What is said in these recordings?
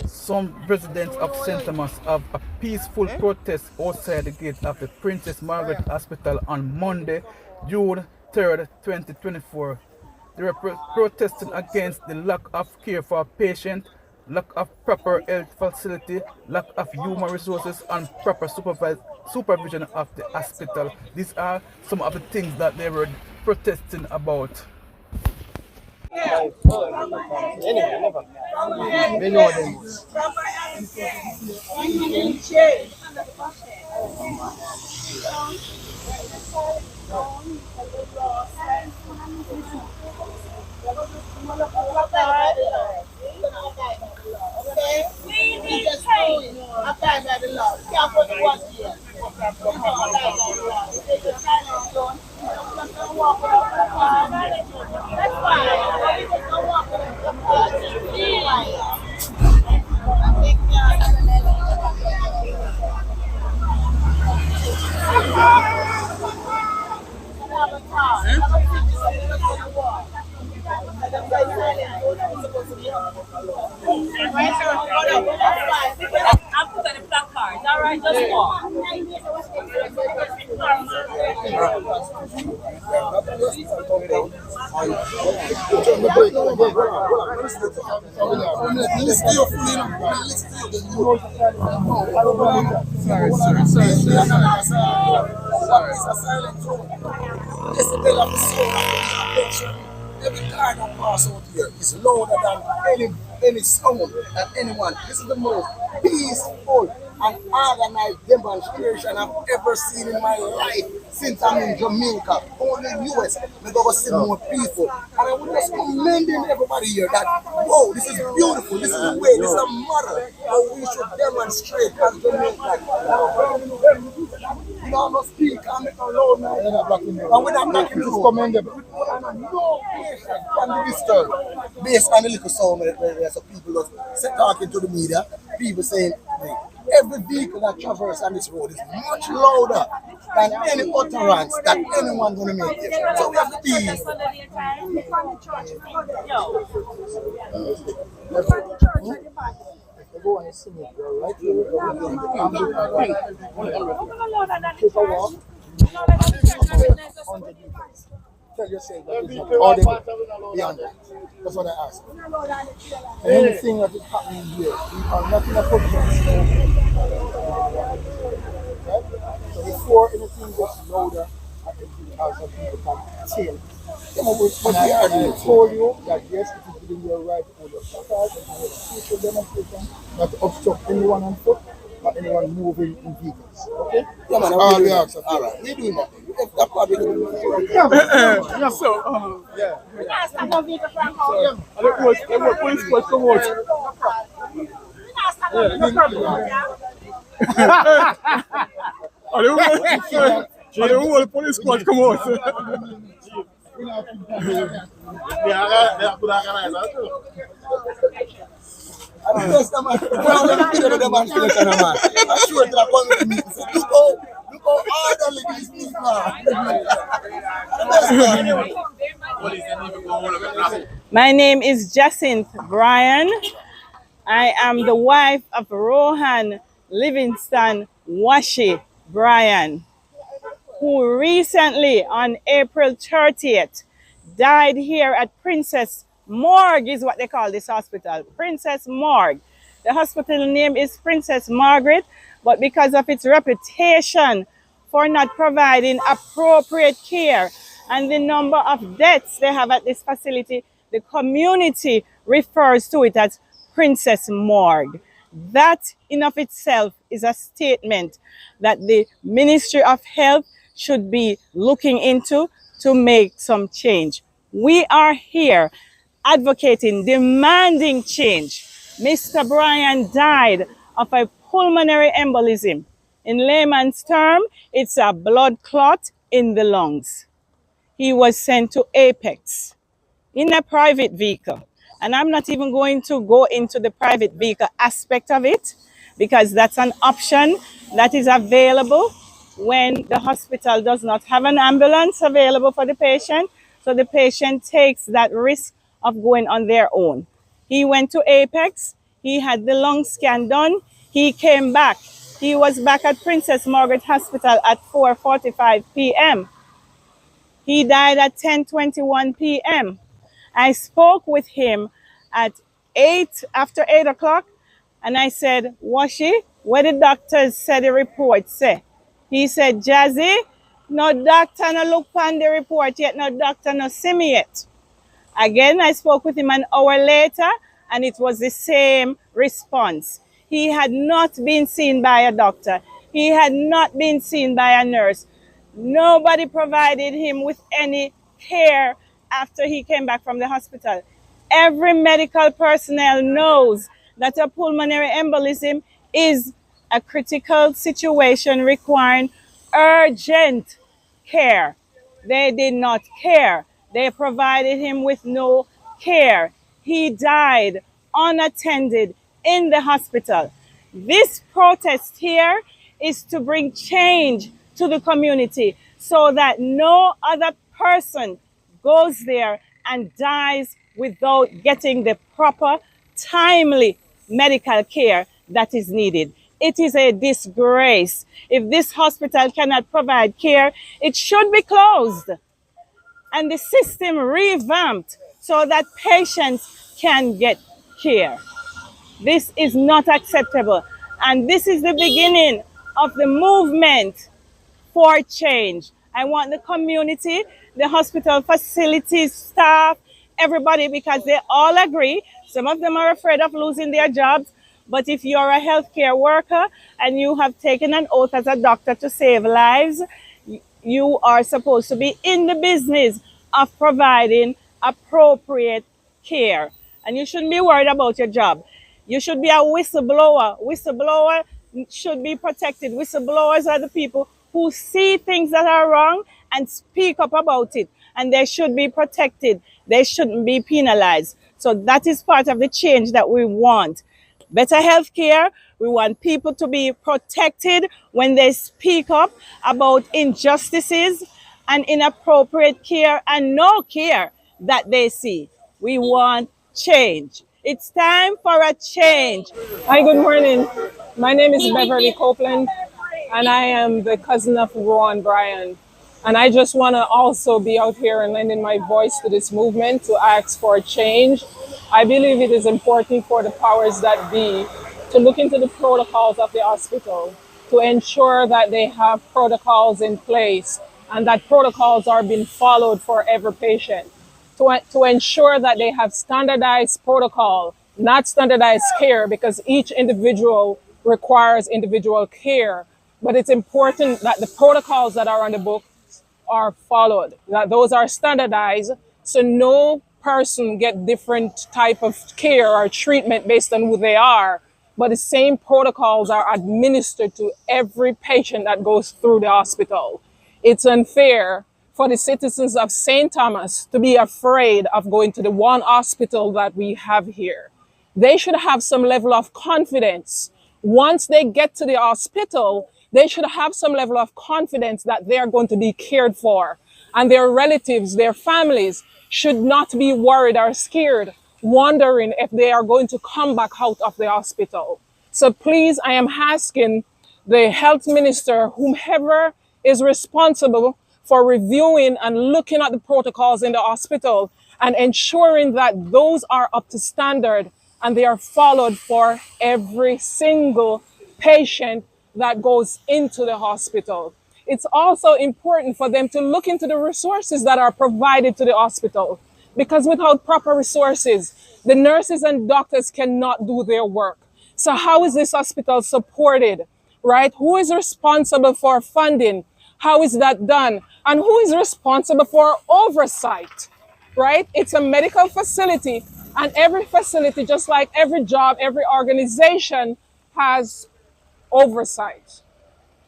Some residents of St. Thomas have a peaceful protest outside the gate of the Princess Margaret Hospital on Monday, June 3rd, 2024. They were protesting against the lack of care for patients, lack of proper health facility, lack of human resources, and proper supervision of the hospital. These are some of the things that they were protesting about. I'm putting the black cards. All right, just walk. Every car that passes out here is louder than any sound that anyone. This is the most peaceful and organized demonstration I've ever seen in my life since I'm in Jamaica. Only in US, we go see more people. And I would just commending everybody here that, whoa, this is beautiful, this is the way, this is a model how we should demonstrate as Jamaicans. You know, I must speak, I'm not alone, man. And when I'm knocking through, commendable. No patient can be disturbed. Based on the little sound where some people are talking to the media, people saying, every vehicle that travels on this road is much louder than any utterance that anyone's going to make here. So we have to be. Go and sing it, right? Tell yourself that it's audible beyond that. That's what I ask. Anything that is happening here, we are not in a position. Right? So before anything gets louder, I think we also people can change. But I told you that yes, it is within your right to hold your placard and to hold a peaceful demonstration, not to obstruct anyone on foot or anyone moving in vehicles. Okay? Yeah, man. All right. We're doing that. That's what we're doing. Yeah. So, yeah. Police force come out. The whole police squad come out. My name is Jacinth Bryan. I am the wife of Rohan Livingston Washi Bryan, who recently on April 30th died here at Princess Morgue is what they call this hospital, Princess Morgue. The hospital name is Princess Margaret, but because of its reputation for not providing appropriate care and the number of deaths they have at this facility, the community refers to it as Princess Morgue. That in of itself is a statement that the Ministry of Health should be looking into to make some change. We are here advocating, demanding change. Mr. Bryan died of a pulmonary embolism. In layman's term, it's a blood clot in the lungs. He was sent to Apex in a private vehicle. And I'm not even going to go into the private vehicle aspect of it because that's an option that is available when the hospital does not have an ambulance available for the patient. So the patient takes that risk of going on their own. He went to Apex. He had the lung scan done. He came back. He was back at Princess Margaret Hospital at 4:45 p.m. He died at 10:21 p.m. I spoke with him at after 8 o'clock, and I said, Washi, what the doctors said the report say? He said, Jazzy, no doctor no look on the report yet, no doctor no see me yet. Again, I spoke with him an hour later, and it was the same response. He had not been seen by a doctor. He had not been seen by a nurse. Nobody provided him with any care after he came back from the hospital. Every medical personnel knows that a pulmonary embolism is a critical situation requiring urgent care. They did not care. They provided him with no care. He died unattended in the hospital. This protest here is to bring change to the community so that no other person goes there and dies without getting the proper, timely medical care that is needed. It is a disgrace. If this hospital cannot provide care, it should be closed and the system revamped so that patients can get care. This is not acceptable. And this is the beginning of the movement for change. I want the community, the hospital facilities, staff, everybody, because they all agree. Some of them are afraid of losing their jobs. But if you're a healthcare worker and you have taken an oath as a doctor to save lives, you are supposed to be in the business of providing appropriate care. And you shouldn't be worried about your job. You should be a whistleblower. Whistleblower should be protected. Whistleblowers are the people who see things that are wrong and speak up about it. And they should be protected. They shouldn't be penalized. So that is part of the change that we want. Better health care. We want people to be protected when they speak up about injustices and inappropriate care and no care that they see. We want change. It's time for a change. Hi, good morning. My name is Beverly Copeland, and I am the cousin of Rowan Bryan. And I just want to also be out here and lending my voice to this movement to ask for change. I believe it is important for the powers that be to look into the protocols of the hospital, to ensure that they have protocols in place and that protocols are being followed for every patient, to ensure that they have standardized protocol, not standardized care, because each individual requires individual care. But it's important that the protocols that are on the book are followed, that those are standardized, so no person get different type of care or treatment based on who they are, but the same protocols are administered to every patient that goes through the hospital. It's unfair for the citizens of St. Thomas to be afraid of going to the one hospital that we have here. They should have some level of confidence. Once they get to the hospital, they should have some level of confidence that they are going to be cared for. And their relatives, their families should not be worried or scared, wondering if they are going to come back out of the hospital. So please, I am asking the health minister, whomever is responsible for reviewing and looking at the protocols in the hospital and ensuring that those are up to standard and they are followed for every single patient that goes into the hospital. It's also important for them to look into the resources that are provided to the hospital, because without proper resources, the nurses and doctors cannot do their work. So how is this hospital supported, right? Who is responsible for funding? How is that done? And who is responsible for oversight, right? It's a medical facility, and every facility, just like every job, every organization has oversight.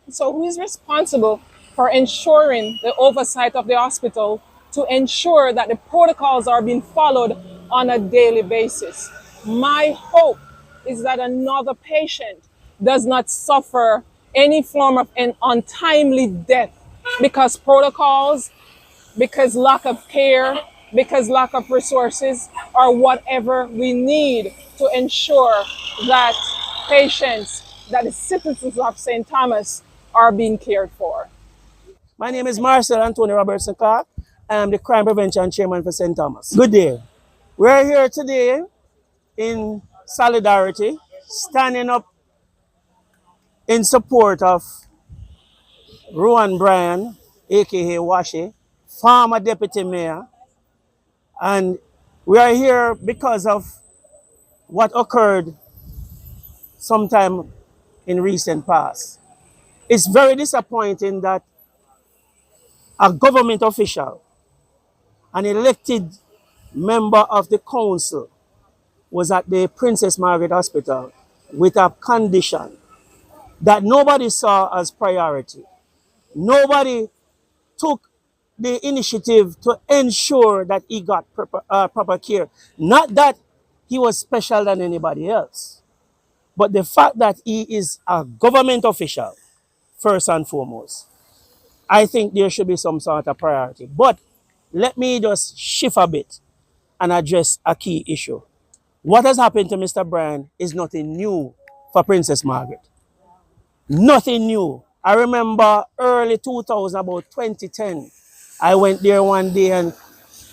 So who is responsible for ensuring the oversight of the hospital to ensure that the protocols are being followed on a daily basis? My hope is that another patient does not suffer any form of an untimely death because protocols, because lack of care, because lack of resources, or whatever we need to ensure that patients, that the citizens of St. Thomas are being cared for. My name is Marcel Anthony Robertson Clark. I am the Crime Prevention Chairman for St. Thomas. Good day. We're here today in solidarity, standing up in support of Rowan Bryan, aka Washi, former deputy mayor. And we are here because of what occurred sometime in recent past. It's very disappointing that a government official, an elected member of the council, was at the Princess Margaret Hospital with a condition that nobody saw as priority. Nobody took the initiative to ensure that he got proper care. Not that he was special than anybody else, but the fact that he is a government official, first and foremost. I think there should be some sort of priority. But let me just shift a bit and address a key issue. What has happened to Mr. Bryan is nothing new for Princess Margaret. Nothing new. I remember early 2000, about 2010, I went there one day and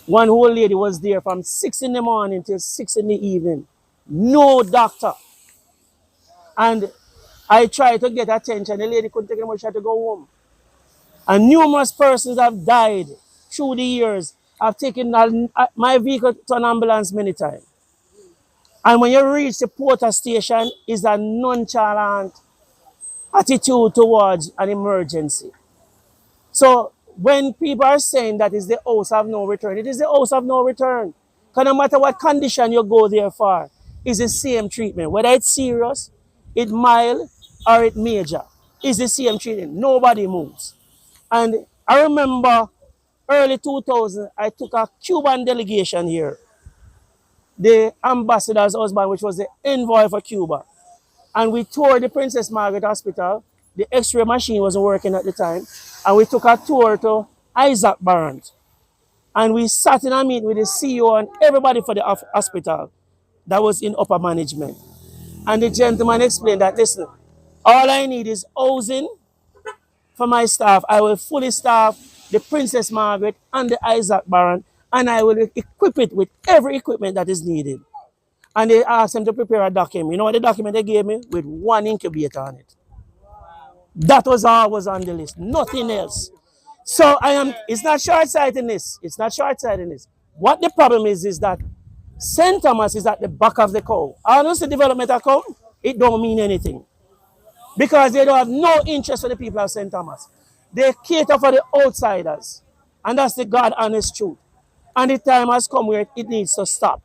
one old lady was there from 6 in the morning till 6 in the evening. No doctor. And I tried to get attention. The lady couldn't take it much, she had to go home. And numerous persons have died through the years. I've taken my vehicle to an ambulance many times. And when you reach the porter station, is a nonchalant attitude towards an emergency. So when people are saying that is the house of no return, it is the house of no return. Because no matter what condition you go there for, it's the same treatment. Whether it's serious, it's mild, or it's major, it's the same treatment. Nobody moves. And I remember early 2000, I took a Cuban delegation here. The ambassador's husband, which was the envoy for Cuba. And we toured the Princess Margaret Hospital. The X-ray machine wasn't working at the time. And we took a tour to Isaac Barrett. And we sat in a meeting with the CEO and everybody for the hospital that was in upper management. And the gentleman explained that, listen, all I need is housing for my staff. I will fully staff the Princess Margaret and the Isaac Barrett, and I will equip it with every equipment that is needed. And they asked him to prepare a document. You know what the document they gave me? With one incubator on it. That was all was on the list. Nothing else. So it's not short-sightedness. It's not short-sightedness. What the problem is that St. Thomas is at the back of the cow. Once the development come, it don't mean anything. Because they don't have no interest for the people of St. Thomas. They cater for the outsiders. And that's the God honest truth. And the time has come where it needs to stop.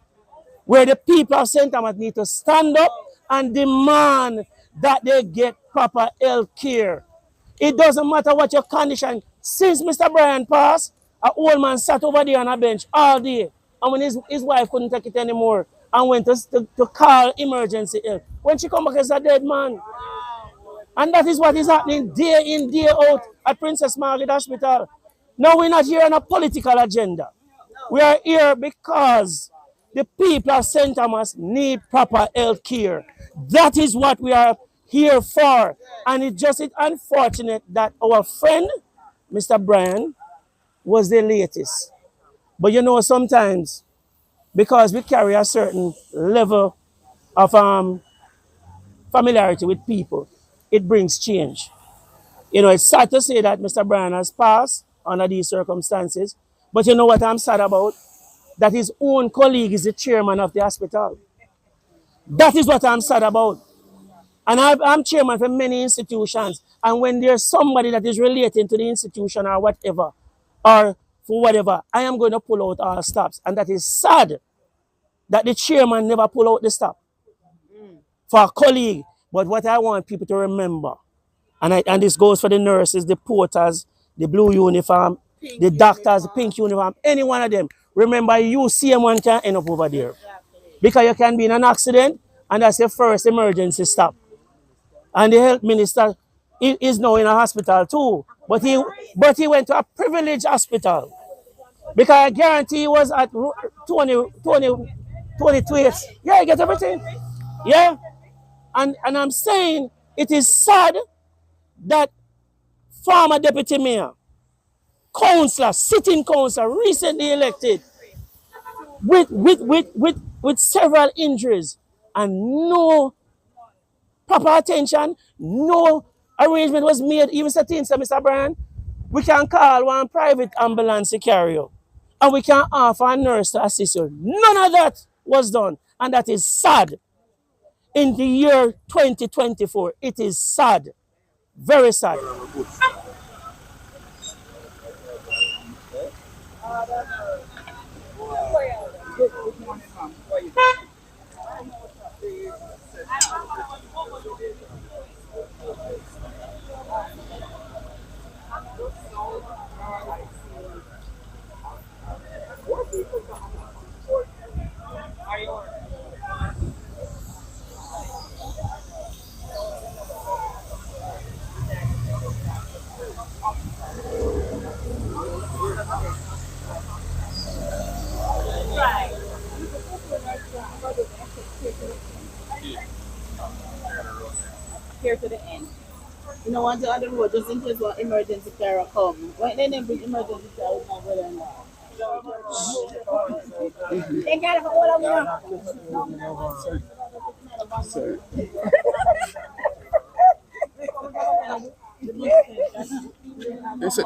Where the people of St. Thomas need to stand up and demand that they get proper health care. It doesn't matter what your condition. Since Mr. Bryan passed, an old man sat over there on a bench all day. And when his wife couldn't take it anymore and went to call emergency help. When she come back as a dead man. And that is what is happening day in, day out at Princess Margaret Hospital. Now we're not here on a political agenda. We are here because the people of St. Thomas need proper health care. That is what we are here for. And it's just unfortunate that our friend, Mr. Bryan, was the latest. But you know, sometimes, because we carry a certain level of familiarity with people, it brings change. You know, it's sad to say that Mr. Bryan has passed under these circumstances, but you know what I'm sad about? That his own colleague is the chairman of the hospital. That is what I'm sad about. And I'm chairman for many institutions, and when there's somebody that is relating to the institution or whatever, or for whatever, I am going to pull out our stops. And that is sad that the chairman never pull out the stop for a colleague. But what I want people to remember, and this goes for the nurses, the porters, the blue uniform, the doctors, the pink uniform, any one of them. Remember, you see one can end up over there. Because you can be in an accident, and that's the first emergency stop. And the health minister is now in a hospital too. But he went to a privileged hospital. Because I guarantee he was at 22 years. Yeah, he get everything. Yeah. And I'm saying it is sad that former deputy mayor, councillor, sitting councillor, recently elected, with several injuries and no proper attention, no arrangement was made. Even certain, Mr. Brian, we can call one private ambulance to carry you. And we can offer a nurse to assist you. None of that was done. And that is sad. In the year 2024, it is sad. Very sad. Here to the end. You know, want to on the road just in case one emergency car come. When they didn't bring emergency car, it's not good enough. They got it for all of them. Sir. Yes, sir.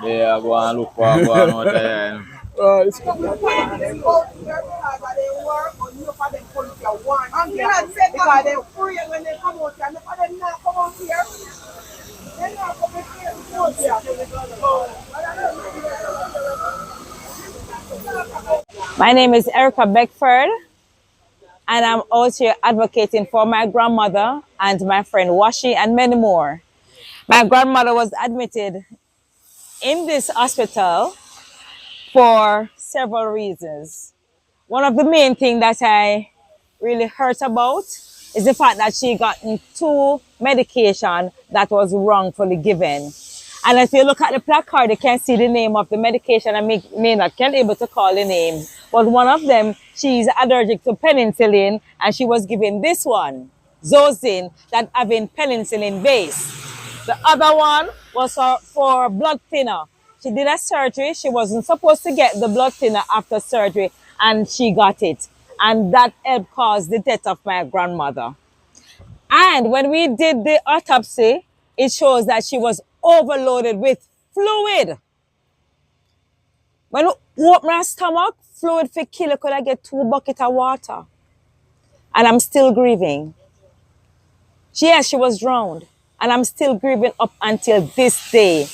Yeah, I go and look for go and out there. Because they're free when they come out here. And if they not come out here, they're not coming here. My name is Erica Beckford, and I'm out here advocating for my grandmother and my friend Washi and many more. My grandmother was admitted in this hospital for several reasons. One of the main things that I really hurt about is the fact that she got 2 medication that was wrongfully given. And if you look at the placard, you can see the name of the medication. I may not can't able to call the name. But one of them, she's allergic to penicillin, and she was given this one, Zosine, that having penicillin base. The other one was for blood thinner. She did a surgery. She wasn't supposed to get the blood thinner after surgery, and she got it. And that helped cause the death of my grandmother. And when we did the autopsy, it shows that she was overloaded with fluid. When you open her stomach, fluid for kill, could I get 2 buckets of water? And I'm still grieving. Yes, she was drowned. And I'm still grieving up until this day.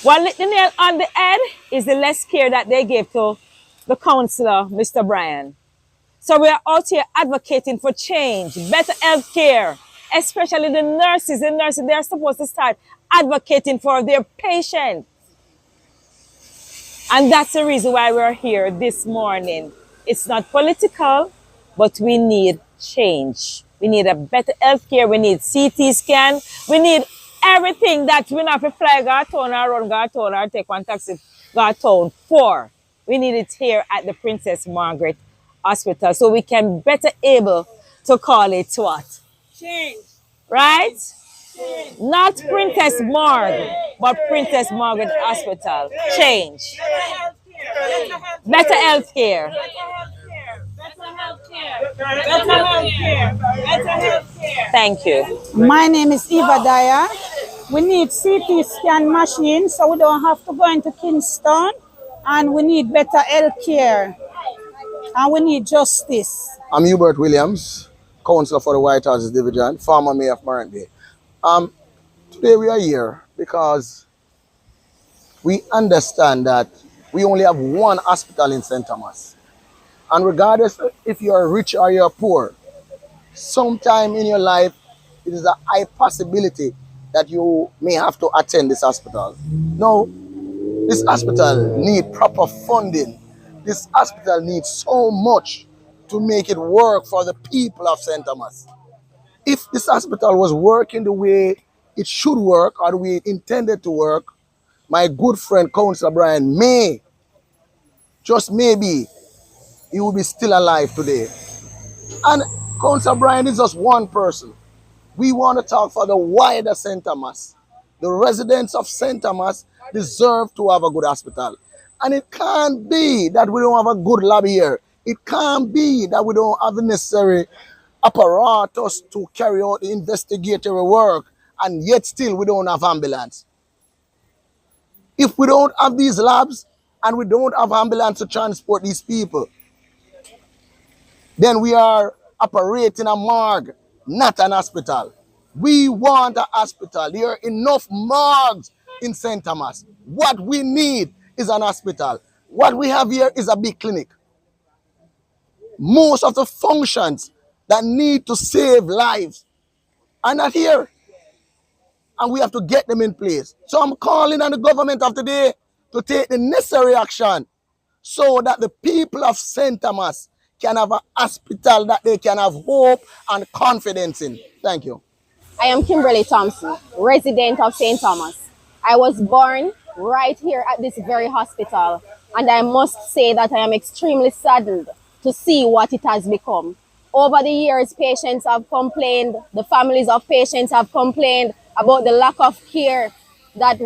One little nail on the head is the less care that they gave to the councillor, Mr. Brian. So we are out here advocating for change, better health care, especially the nurses. The nurses, they are supposed to start advocating for their patients. And that's the reason why we're here this morning. It's not political, but we need change. We need a better health care. We need CT scan. We need everything that we not have to fly Gartown or run Gartown or take one taxi Gartown for. We need it here at the Princess Margaret Hospital so we can better able to call it what? Change. Right? Change. Not Princess Margaret, but Princess Margaret Hospital. Change. Better health care. Thank you. My name is Eva Dyer. We need CT scan machine so we don't have to go into Kingston, and we need better health care, and we need justice. I'm Hubert Williams, Councillor for the White Houses Division, former Mayor of Margaret. Today we are here because we understand that we only have one hospital in St. Thomas. And regardless if you're rich or you're poor, sometime in your life, it is a high possibility that you may have to attend this hospital. No, this hospital needs proper funding. This hospital needs so much to make it work for the people of St. Thomas. If this hospital was working the way it should work or the way it intended to work, my good friend Councillor Brian may, just maybe, he would be still alive today. And Councillor Brian is just one person. We want to talk for the wider St. Thomas. The residents of St. Thomas deserve to have a good hospital. And it can't be that we don't have a good lab here. It can't be that we don't have the necessary apparatus to carry out the investigatory work, and yet still we don't have ambulance. If we don't have these labs and we don't have ambulance to transport these people, then we are operating a morgue, not an hospital. We want a hospital. There are enough morgues in St. Thomas. What we need is an hospital. What we have here is a big clinic. Most of the functions that need to save lives are not here. And we have to get them in place. So I'm calling on the government of today to take the necessary action so that the people of St. Thomas can have a hospital that they can have hope and confidence in. Thank you. I am Kimberly Thompson, resident of St. Thomas. I was born right here at this very hospital, and I must say that I am extremely saddened to see what it has become. Over the years, patients have complained, the families of patients have complained about the lack of care that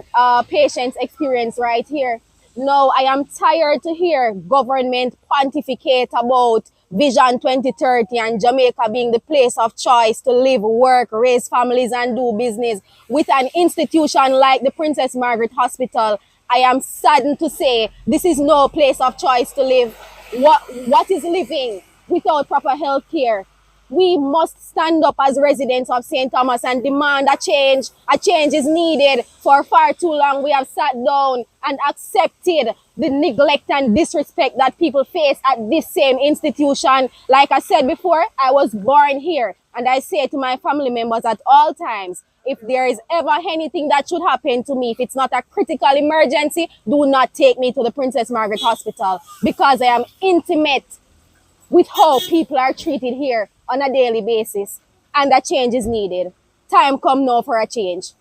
patients experience right here. Now, I am tired to hear government pontificate about Vision 2030 and Jamaica being the place of choice to live, work, raise families and do business. With an institution like the Princess Margaret Hospital, I am saddened to say this is no place of choice to live. What is living without proper health care? We must stand up as residents of St. Thomas and demand a change. A change is needed. For far too long, we have sat down and accepted the neglect and disrespect that people face at this same institution. Like I said before, I was born here, and I say to my family members at all times, if there is ever anything that should happen to me, if it's not a critical emergency, do not take me to the Princess Margaret Hospital, because I am intimate with how people are treated here on a daily basis, and a change is needed. Time come now for a change.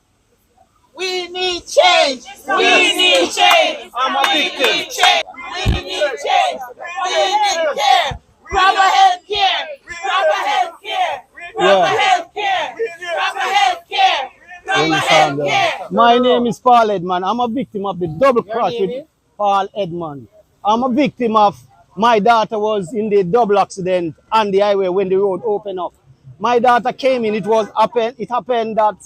We need change. We need change. I'm a victim. We need change. We need change. We need care. Proper health care. Proper health care. Proper health care. Proper health care. Proper health care. My name is Paul Edmond. I'm a victim of the double crash with Paul Edmond. I'm a victim of my daughter was in the double accident on the highway when the road opened up. My daughter came in. It happened that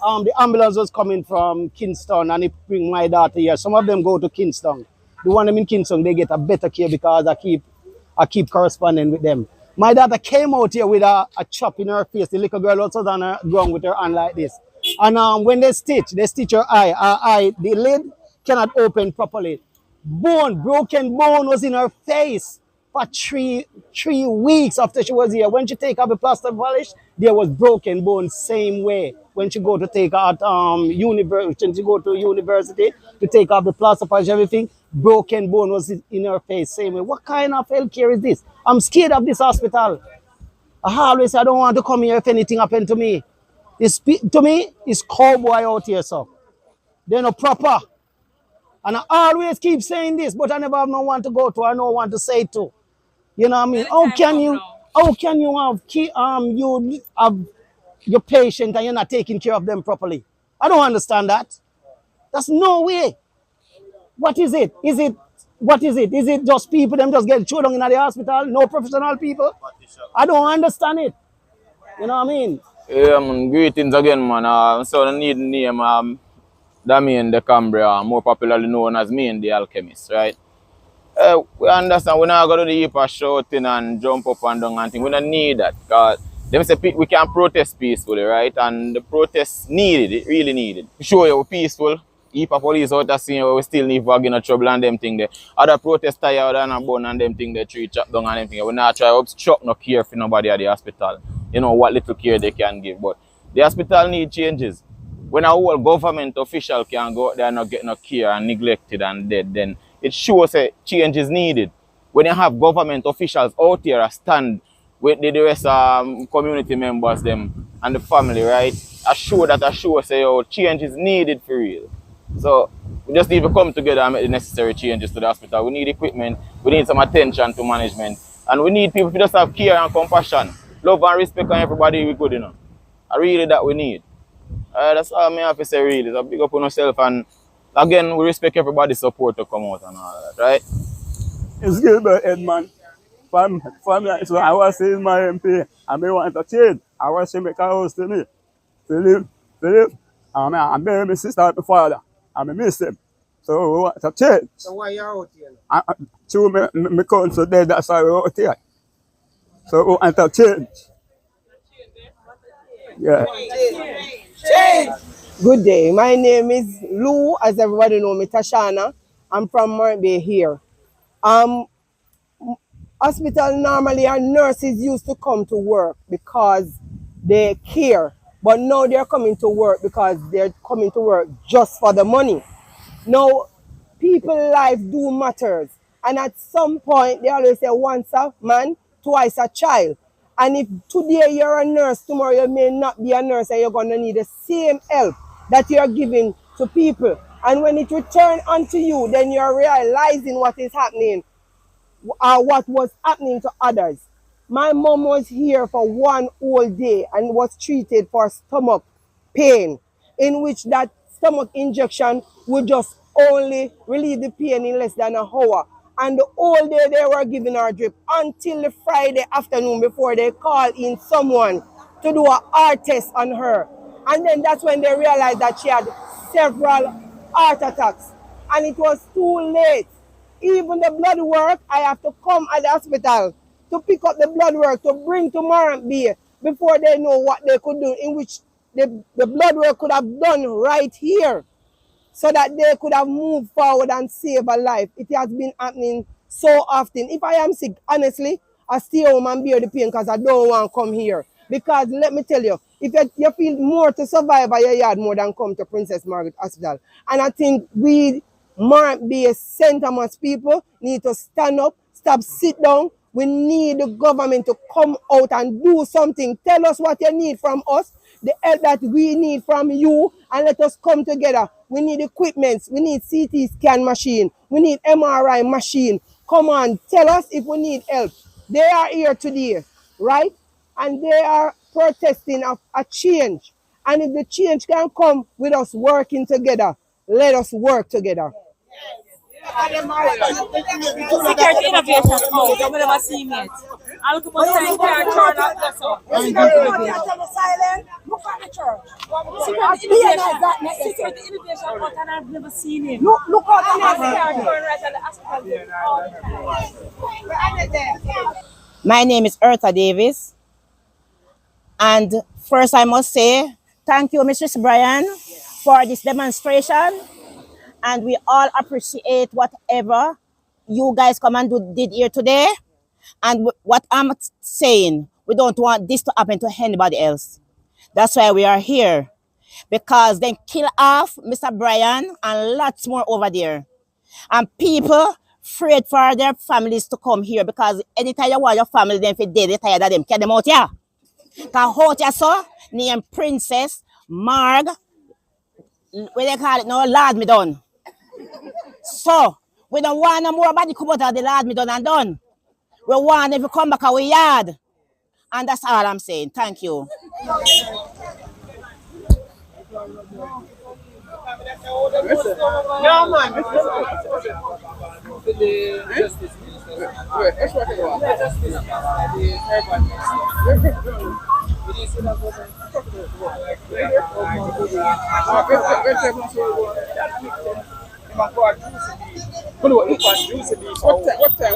the ambulance was coming from Kingston and it bring my daughter here. Some of them go to Kingston. The one them in Kingston, they get a better care because I keep corresponding with them. My daughter came out here with a chop in her face. The little girl also on her ground with her hand like this. And when they stitch her eye, the lid cannot open properly. Broken bone was in her face for three weeks after she was here. When she take off the plaster polish, there was broken bone same way. When she go to take out university to take off the plaster polish, everything, broken bone was in her face same way. What kind of health care is this? I'm scared of this hospital. I always say I don't want to come here if anything happened to me. To me, it's cowboy out here, so they're not proper. And I always keep saying this, but I never have no one to go to, I no one to say to. You know what I mean? How can you have your patient and you're not taking care of them properly? I don't understand that. That's no way. What is it? What is it? Is it just people them just get thrown in the hospital? No professional people? I don't understand it. You know what I mean? Yeah, man. Greetings again, man. So I need the name Damien de Cambria, more popularly known as me and the Alchemist, right? We understand we're not going to do the heap of shouting and jump up and down and things. We don't need that, because them say we can protest peacefully, right? And the protest needed, it really needed. Sure, we're peaceful. Heap of police out of scene, we still need to get in trouble and them thing there. Other protesters tired and bone and them thing they tree chop down and them thing. We not try to obstruct no care for nobody at the hospital. You know what little care they can give, but the hospital need changes. When a whole government official can go out there and not get no care and neglected and dead, then it shows a change is needed. when you have government officials out here stand with the rest community members them and the family, right? Assure say oh, change is needed for real. So we just need to come together and make the necessary changes to the hospital. We need equipment, we need some attention to management, and we need people to just have care and compassion. Love and respect and everybody we good, I really that we need. That's all I have to say really. So big up on yourself, and again we respect everybody's support to come out and all that, right? It's Gilbert Edmond. From that, so I was saying my MP, and me want to change. I was saying make a house to me. To live. And I bury my sister and my father. And I miss them. So we want to change. So why you out here? Two my cousin dead, that's why we out here. So we want to change. Yeah. Change! Good day. My name is Lou, as everybody know me, Tashana. I'm from Margaret here. Hospital normally our nurses used to come to work because they care. But now they're coming to work because they're coming to work just for the money. Now, people's life do matters. And at some point, they always say once a man, twice a child. And if today you're a nurse, tomorrow you may not be a nurse and you're going to need the same help that you're giving to people. And when it returns onto you, then you're realizing what is happening or what was happening to others. My mom was here for one whole day and was treated for stomach pain, in which that stomach injection would just only relieve the pain in less than an hour. And the whole day they were giving her drip until the Friday afternoon before they called in someone to do a heart test on her. And then that's when they realized that she had several heart attacks. And it was too late. Even the blood work, I have to come at the hospital to pick up the blood work to bring to Margaret before they know what they could do, in which the blood work could have done right here so that they could have moved forward and save a life. It has been happening so often. If I am sick, honestly, I stay home and bear the pain because I don't want to come here. Because let me tell you, if you feel more to survive at your yard more than come to Princess Margaret Hospital. And I think we Margaret St. Thomas people need to stand up, stop, sit down. We need the government to come out and do something. Tell us what you need from us, the help that we need from you, and let us come together. We need equipment. We need CT scan machine. We need MRI machine. Come on, tell us if we need help. They are here today, right? And they are protesting of a change. And if the change can come with us working together, let us work together. Security innovation. Oh, you never see me yet. I'll look about time here and turn up that's all. Look at the church. Security innovation, but I've never seen him. Look out the Turn right at the hospital all the time. My name is Eartha Davis. And first I must say, thank you, Mrs. Brian, for this demonstration. And we all appreciate whatever you guys come and did here today. And what I'm saying, we don't want this to happen to anybody else. That's why we are here. Because they kill off Mr. Brian and lots more over there. And people afraid for their families to come here because anytime you want your family, then if they're dead, they're tired of them. Get them out here. Because out here, so, named Princess Marg, what they call it now, Lord me done. So, we don't want no more body come out of the Lord me done and done. We want them to come back our yard. And that's all I'm saying. Thank you. No, man. What time?